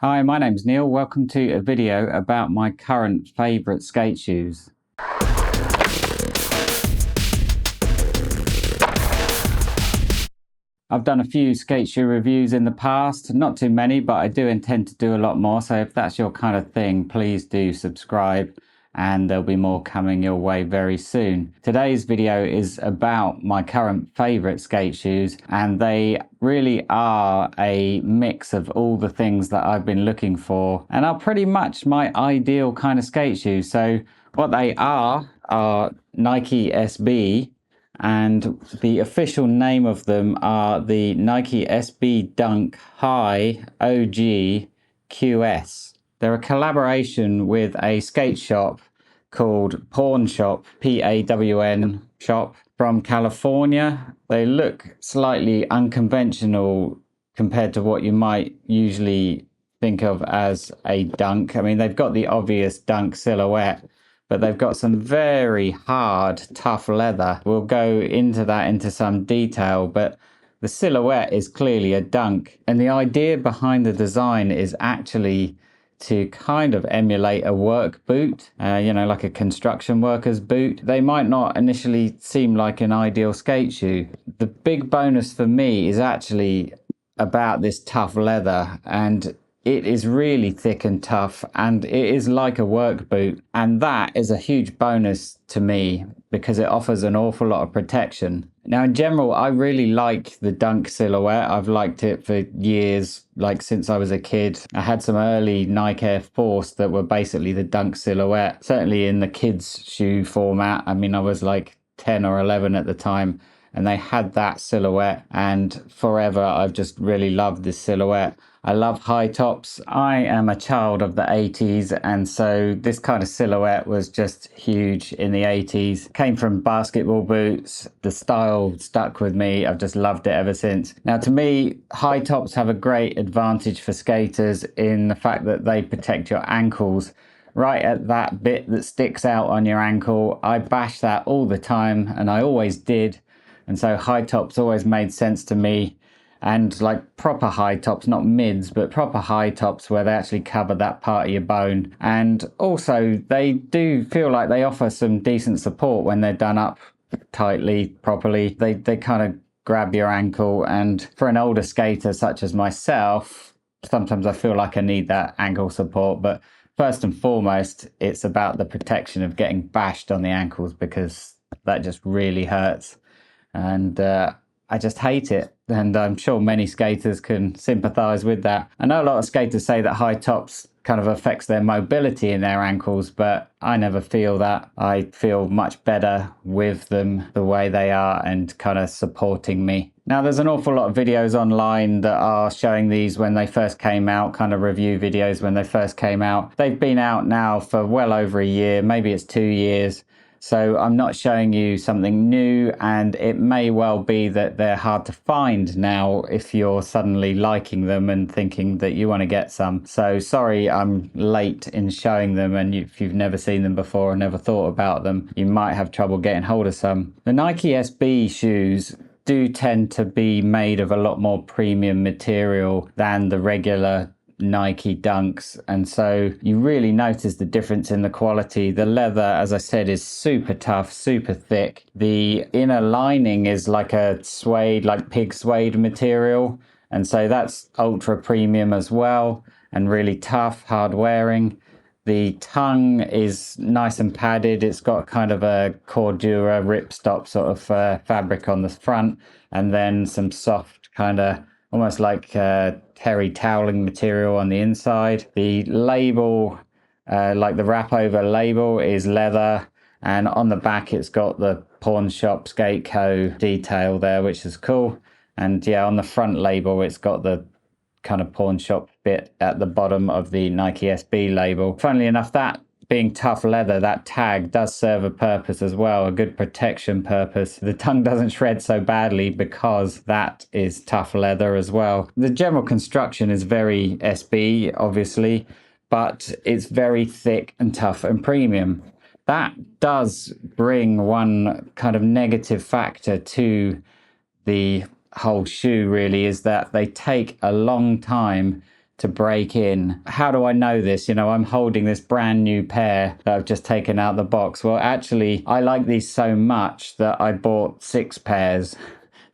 Hi, my name's Neil. Welcome to a video about my current favourite skate shoes. I've done a few skate shoe reviews in the past, not too many, but I do intend to do a lot more. So if that's your kind of thing, please do subscribe and there'll be more coming your way very soon. Today's video is about my current favourite skate shoes, and they really are a mix of all the things that I've been looking for and are pretty much my ideal kind of skate shoes. So what they are Nike SB, and the official name of them are the Nike SB Dunk High OG QS. They're a collaboration with a skate shop called Pawn Shop, Pawn Shop, from California. They look slightly unconventional compared to what you might usually think of as a dunk. I mean, they've got the obvious dunk silhouette, but they've got some very hard, tough leather. We'll go into some detail, but the silhouette is clearly a dunk. And the idea behind the design is actually to kind of emulate a work boot, like a construction worker's boot. They might not initially seem like an ideal skate shoe. The big bonus for me is actually about this tough leather, and it is really thick and tough, and it is like a work boot, and that is a huge bonus to me because it offers an awful lot of protection. Now, in general, I really like the dunk silhouette. I've liked it for years, like since I was a kid. I had some early Nike Air Force that were basically the dunk silhouette, certainly in the kids shoe format. I mean, I was like 10 or 11 at the time, and they had that silhouette, and forever I've just really loved this silhouette. I love high tops. I am a child of the 80s, and so this kind of silhouette was just huge in the 80s. Came from basketball boots. The style stuck with me. I've just loved it ever since. Now, to me, high tops have a great advantage for skaters in the fact that they protect your ankles. Right at that bit that sticks out on your ankle, I bash that all the time, and I always did. And so high tops always made sense to me. And like proper high tops, not mids, but proper high tops where they actually cover that part of your bone. And also they do feel like they offer some decent support when they're done up tightly, properly. They kind of grab your ankle, and for an older skater such as myself, sometimes I feel like I need that ankle support. But first and foremost, it's about the protection of getting bashed on the ankles, because that just really hurts. And I just hate it, and I'm sure many skaters can sympathize with that. I know a lot of skaters say that high tops kind of affects their mobility in their ankles, but I never feel that. I feel much better with them the way they are and kind of supporting me. Now, there's an awful lot of videos online that are showing these when they first came out, kind of review videos when they first came out. They've been out now for well over a year, maybe it's 2 years. So I'm not showing you something new, and it may well be that they're hard to find now if you're suddenly liking them and thinking that you want to get some. So sorry I'm late in showing them, and if you've never seen them before or never thought about them, you might have trouble getting hold of some. The Nike SB shoes do tend to be made of a lot more premium material than the regular Nike Dunks, and so you really notice the difference in the quality. The leather, as I said, is super tough, super thick. The inner lining is like a suede, like pig suede material, and so that's ultra premium as well, and really tough, hard wearing. The tongue is nice and padded. It's got kind of a Cordura ripstop sort of fabric on the front, and then some soft kind of almost like terry toweling material on the inside. The label, like the wrap over label, is leather, and on the back it's got the Pawn Shop Skate Co detail there, which is cool. And yeah, on the front label it's got the kind of pawn shop bit at the bottom of the Nike SB label. Funnily enough, that being tough leather, that tag does serve a purpose as well, a good protection purpose. The tongue doesn't shred so badly because that is tough leather as well. The general construction is very SB, obviously, but it's very thick and tough and premium. That does bring one kind of negative factor to the whole shoe, really, is that they take a long time to break in. How do I know this? You know, I'm holding this brand new pair that I've just taken out the box. Well, actually, I like these so much that I bought 6 pairs.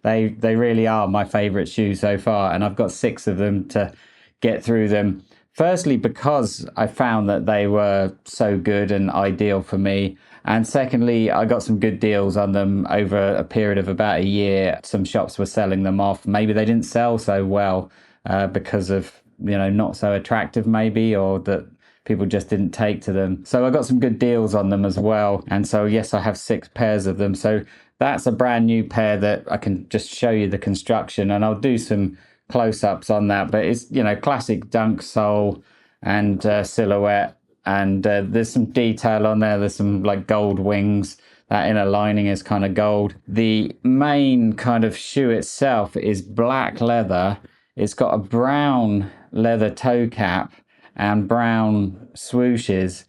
They really are my favorite shoes so far, and I've got 6 of them to get through them. Firstly, because I found that they were so good and ideal for me. And secondly, I got some good deals on them over a period of about a year. Some shops were selling them off. Maybe they didn't sell so well because of, you know, not so attractive maybe, or that people just didn't take to them. So I got some good deals on them as well. And so, yes, I have 6 pairs of them. So that's a brand new pair that I can just show you the construction, and I'll do some close-ups on that. But it's, you know, classic dunk sole and silhouette. And there's some detail on there. There's some like gold wings. That inner lining is kind of gold. The main kind of shoe itself is black leather. It's got a brown leather toe cap and brown swooshes.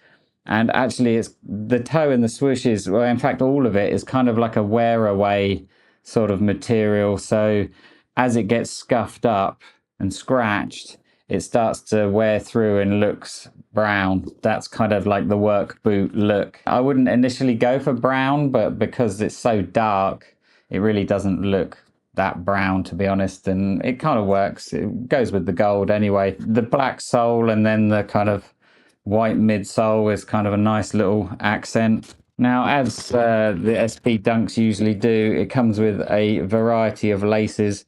And actually, it's the toe and the swooshes, well, in fact, all of it is kind of like a wear away sort of material. So as it gets scuffed up and scratched, it starts to wear through and looks brown. That's kind of like the work boot look. I wouldn't initially go for brown, but because it's so dark, it really doesn't look that brown, to be honest, and it kind of works. It goes with the gold anyway. The black sole and then the kind of white midsole is kind of a nice little accent. Now, as the SP Dunks usually do, it comes with a variety of laces.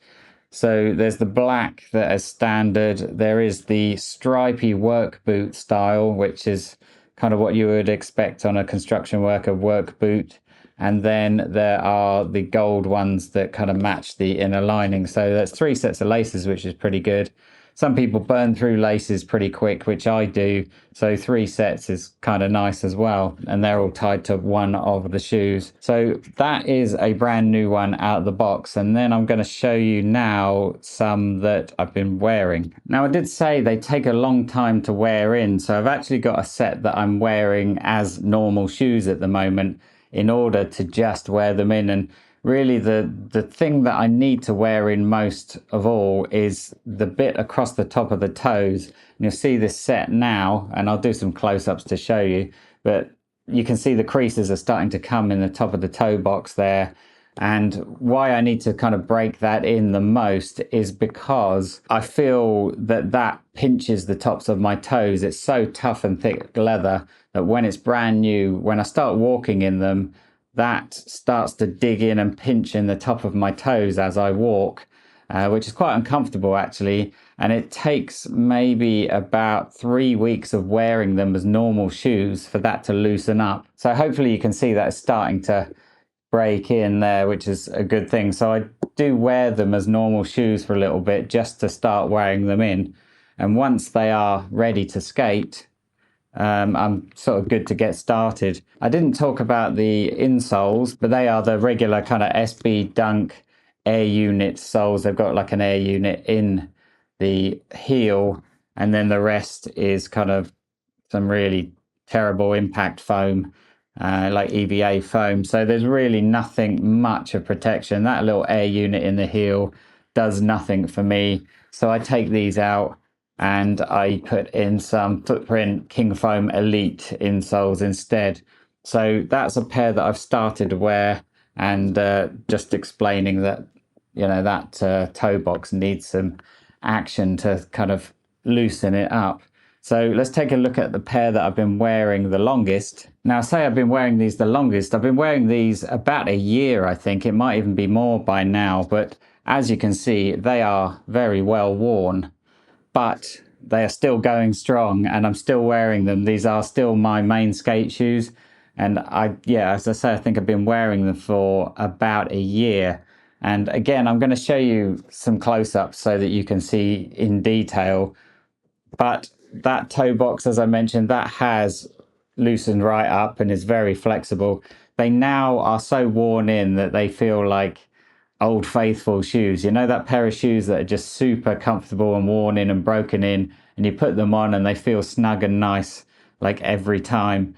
So there's the black that is standard. There is the stripy work boot style, which is kind of what you would expect on a construction worker work boot. And then there are the gold ones that kind of match the inner lining. So that's 3 sets of laces, which is pretty good. Some people burn through laces pretty quick, which I do. So 3 sets is kind of nice as well. And they're all tied to one of the shoes. So that is a brand new one out of the box. And then I'm going to show you now some that I've been wearing. Now, I did say they take a long time to wear in. So I've actually got a set that I'm wearing as normal shoes at the moment in order to just wear them in. And really the thing that I need to wear in most of all is the bit across the top of the toes. And you'll see this set now, and I'll do some close-ups to show you, but you can see the creases are starting to come in the top of the toe box there. And why I need to kind of break that in the most is because I feel that that pinches the tops of my toes. It's so tough and thick leather that when it's brand new, when I start walking in them, that starts to dig in and pinch in the top of my toes as I walk, which is quite uncomfortable actually. And it takes maybe about 3 weeks of wearing them as normal shoes for that to loosen up. So hopefully you can see that it's starting to break in there, which is a good thing. So I do wear them as normal shoes for a little bit just to start wearing them in. And once they are ready to skate, I'm sort of good to get started. I didn't talk about the insoles, but they are the regular kind of SB Dunk air unit soles. They've got like an air unit in the heel, and then the rest is kind of some really terrible impact foam, like EVA foam. So there's really nothing much of protection. That little air unit in the heel does nothing for me. So I take these out and I put in some Footprint King Foam Elite insoles instead. So that's a pair that I've started to wear, and just explaining that, you know, that toe box needs some action to kind of loosen it up. So let's take a look at the pair that I've been wearing the longest. Now, say I've been wearing these the longest. I've been wearing these about a year, I think. It might even be more by now, but as you can see, they are very well worn, but they are still going strong and I'm still wearing them. These are still my main skate shoes. And as I say, I think I've been wearing them for about a year. And again, I'm going to show you some close-ups so that you can see in detail. But that toe box, as I mentioned, that has loosened right up and is very flexible. They now are so worn in that they feel like Old Faithful shoes. You know, that pair of shoes that are just super comfortable and worn in and broken in, and you put them on and they feel snug and nice like every time.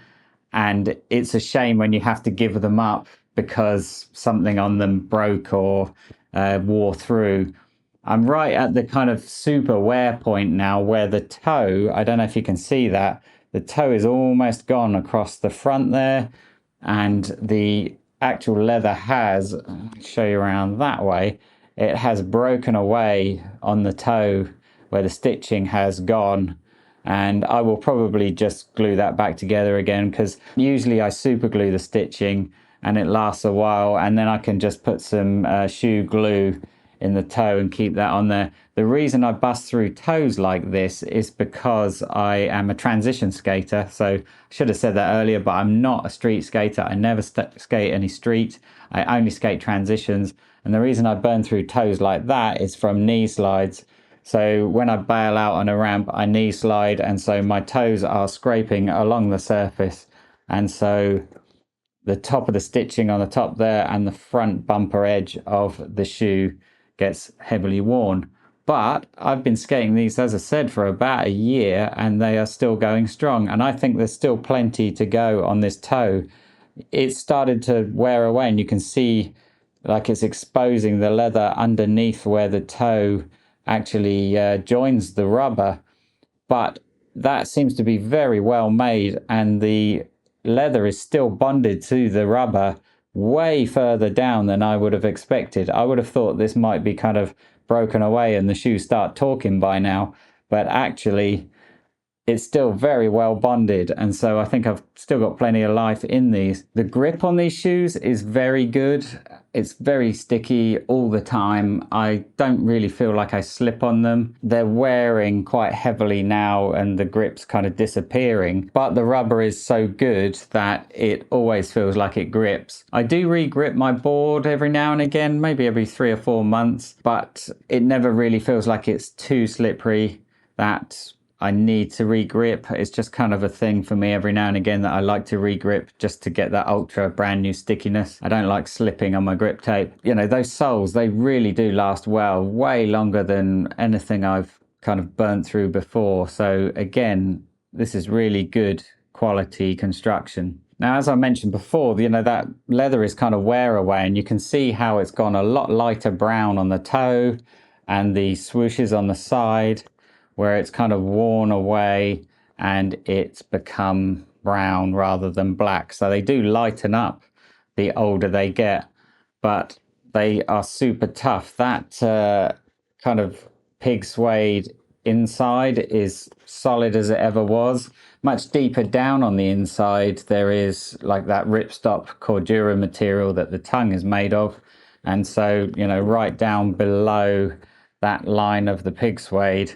And it's a shame when you have to give them up because something on them broke or wore through. I'm right at the kind of super wear point now where the toe, I don't know if you can see that, the toe is almost gone across the front there, and the actual leather has, I'll show you around that way, it has broken away on the toe where the stitching has gone. And I will probably just glue that back together again, because usually I super glue the stitching and it lasts a while, and then I can just put some shoe glue in the toe and keep that on there. The reason I bust through toes like this is because I am a transition skater. So I should have said that earlier, but I'm not a street skater. I never skate any street. I only skate transitions. And the reason I burn through toes like that is from knee slides. So when I bail out on a ramp, I knee slide, and so my toes are scraping along the surface. And so the top of the stitching on the top there and the front bumper edge of the shoe gets heavily worn. But I've been skating these, as I said, for about a year, and they are still going strong. And I think there's still plenty to go on this toe. It started to wear away, and you can see like it's exposing the leather underneath where the toe actually joins the rubber. But that seems to be very well made, and the leather is still bonded to the rubber way further down than I would have expected. I would have thought this might be kind of broken away and the shoes start talking by now, but actually it's still very well bonded, and so I think I've still got plenty of life in these. The grip on these shoes is very good. It's very sticky all the time. I don't really feel like I slip on them. They're wearing quite heavily now and the grip's kind of disappearing, but the rubber is so good that it always feels like it grips. I do re-grip my board every now and again, maybe every 3 or 4 months, but it never really feels like it's too slippery that I need to re-grip. It's just kind of a thing for me every now and again that I like to re-grip just to get that ultra brand new stickiness. I don't like slipping on my grip tape. You know, those soles, they really do last well, way longer than anything I've kind of burnt through before. So again, this is really good quality construction. Now, as I mentioned before, you know, that leather is kind of wear away, and you can see how it's gone a lot lighter brown on the toe and the swooshes on the side, where it's kind of worn away and it's become brown rather than black. So they do lighten up the older they get, but they are super tough. That kind of pig suede inside is solid as it ever was. Much deeper down on the inside, there is like that ripstop Cordura material that the tongue is made of. And so, you know, right down below that line of the pig suede,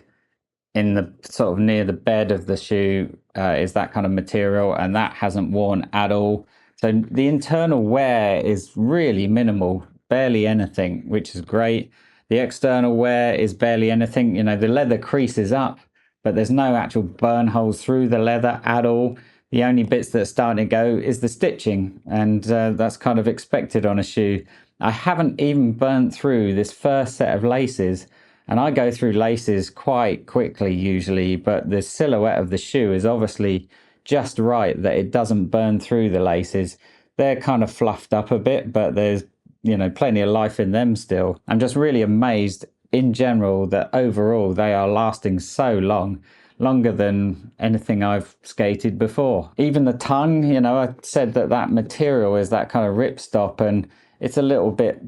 in the sort of near the bed of the shoe, is that kind of material, and that hasn't worn at all. So the internal wear is really minimal, barely anything, which is great. The external wear is barely anything. You know, the leather creases up, but there's no actual burn holes through the leather at all. The only bits that are starting to go is the stitching, and that's kind of expected on a shoe. I haven't even burnt through this first set of laces, and I go through laces quite quickly usually, but the silhouette of the shoe is obviously just right that it doesn't burn through the laces. They're kind of fluffed up a bit, but there's, you know, plenty of life in them still. I'm just really amazed in general that overall they are lasting so long, longer than anything I've skated before. Even the tongue, you know, I said that that material is that kind of ripstop, and it's a little bit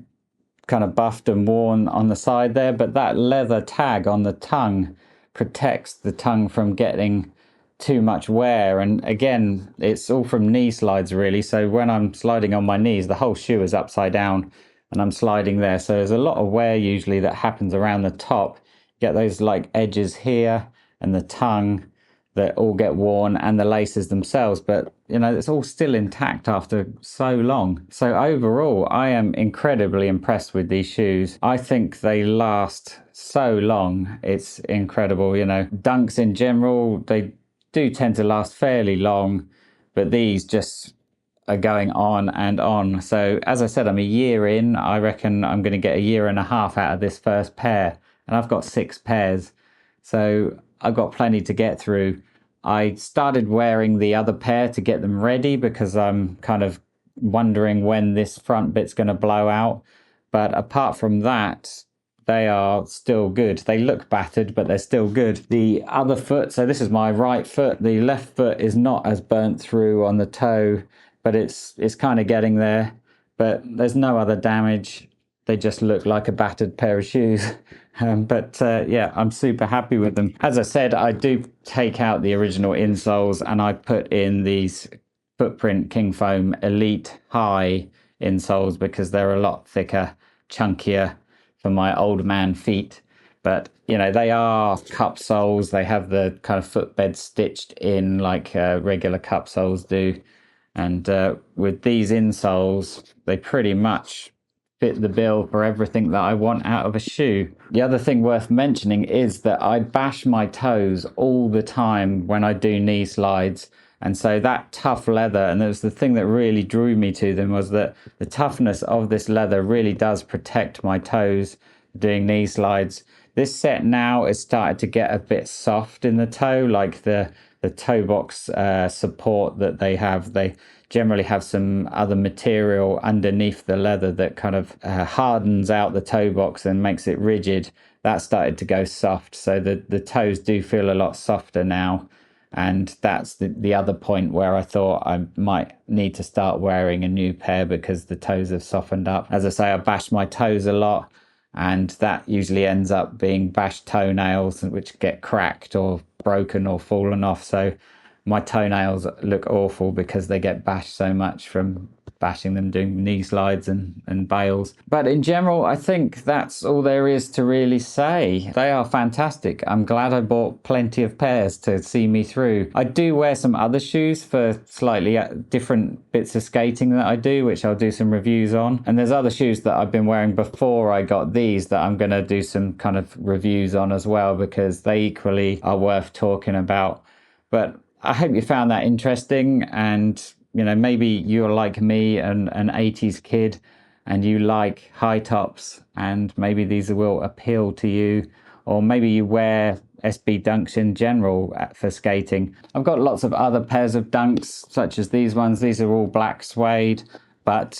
kind of buffed and worn on the side there, but that leather tag on the tongue protects the tongue from getting too much wear. And again, it's all from knee slides really, so when I'm sliding on my knees, the whole shoe is upside down and I'm sliding there, so there's a lot of wear usually that happens around the top. You get those like edges here and the tongue that all get worn, and the laces themselves, but you know, it's all still intact after so long. So overall, I am incredibly impressed with these shoes. I think they last so long. It's incredible. You know, Dunks in general, they do tend to last fairly long, but these just are going on and on. So as I said, I'm a year in. I reckon I'm going to get a year and a half out of this first pair, and I've got 6 pairs, so I've got plenty to get through. I started wearing the other pair to get them ready because I'm kind of wondering when this front bit's going to blow out. But apart from that, they are still good. They look battered, but they're still good. The other foot, so this is my right foot, the left foot is not as burnt through on the toe, but it's kind of getting there. But there's no other damage. They just look like a battered pair of shoes. Yeah, I'm super happy with them. As I said, I do take out the original insoles and I put in these Footprint King Foam Elite High insoles because they're a lot thicker, chunkier for my old man feet. But you know, they are cup soles. They have the kind of footbed stitched in like regular cup soles do. And with these insoles, they pretty much fit the bill for everything that I want out of a shoe. The other thing worth mentioning is that I bash my toes all the time when I do knee slides. And so that tough leather, and it was the thing that really drew me to them, was that the toughness of this leather really does protect my toes doing knee slides. This set now is started to get a bit soft in the toe, like the toe box support that they have. They generally have some other material underneath the leather that kind of hardens out the toe box and makes it rigid. That started to go soft, so the toes do feel a lot softer now. And that's the other point where I thought I might need to start wearing a new pair because the toes have softened up. As I say, I bash my toes a lot, and that usually ends up being bashed toenails which get cracked or broken or fallen off. So my toenails look awful because they get bashed so much from bashing them doing knee slides and bails. But in general, I think that's all there is to really say. They are fantastic. I'm glad I bought plenty of pairs to see me through. I do wear some other shoes for slightly different bits of skating that I do, which I'll do some reviews on. And there's other shoes that I've been wearing before I got these that I'm going to do some kind of reviews on as well, because they equally are worth talking about. But I hope you found that interesting, and you know, maybe you're like me, an 80s kid, and you like high tops, and maybe these will appeal to you, or maybe you wear SB Dunks in general for skating. I've got lots of other pairs of Dunks, such as these ones. These are all black suede, but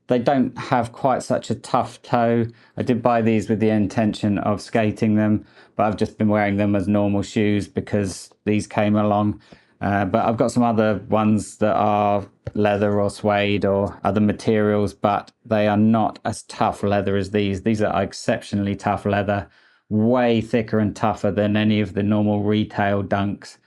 they don't have quite such a tough toe. I did buy these with the intention of skating them, but I've just been wearing them as normal shoes because these came along. But I've got some other ones that are leather or suede or other materials, but they are not as tough leather as these. These are exceptionally tough leather, way thicker and tougher than any of the normal retail Dunks,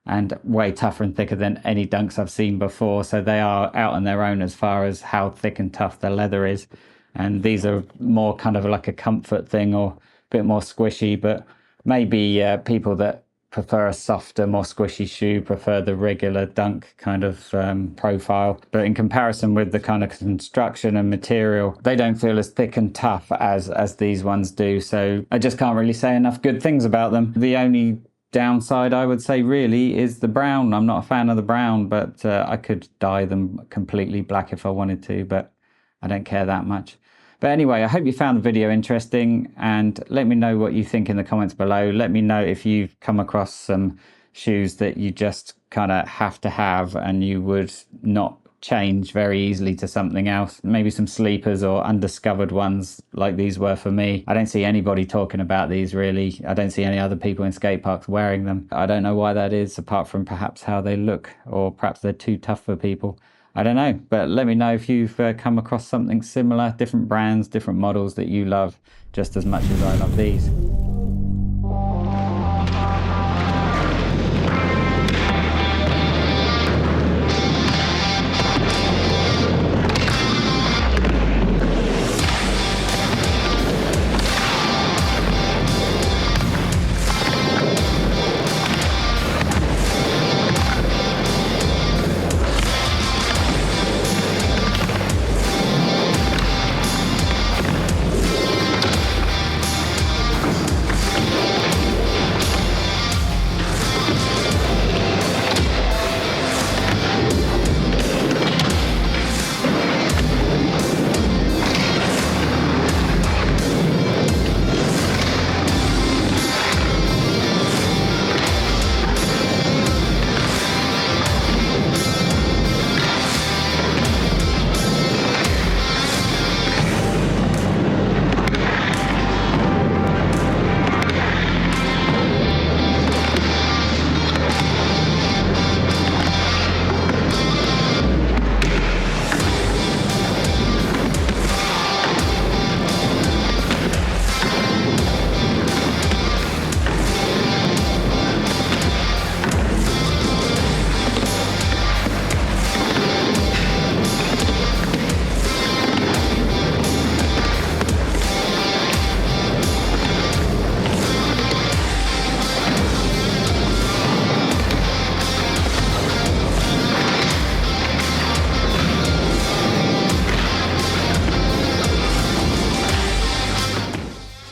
and way tougher and thicker than any Dunks I've seen before. So they are out on their own as far as how thick and tough the leather is. And these are more kind of like a comfort thing, or a bit more squishy, but maybe people that prefer a softer, more squishy shoe prefer the regular Dunk kind of profile. But in comparison with the kind of construction and material, they don't feel as thick and tough as these ones do. So I just can't really say enough good things about them. The only downside I would say really is the brown. I'm not a fan of the brown, but I could dye them completely black if I wanted to, but I don't care that much. But anyway, I hope you found the video interesting, and let me know what you think in the comments below. Let me know if you've come across some shoes that you just kind of have to have and you would not change very easily to something else. Maybe some sleepers or undiscovered ones like these were for me. I don't see anybody talking about these really. I don't see any other people in skate parks wearing them. I don't know why that is, apart from perhaps how they look, or perhaps they're too tough for people. I don't know, but let me know if you've come across something similar, different brands, different models that you love just as much as I love these.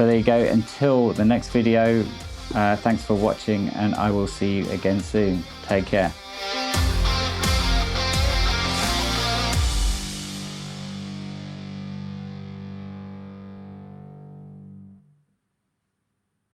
So there you go, until the next video, thanks for watching, and I will see you again soon. Take care.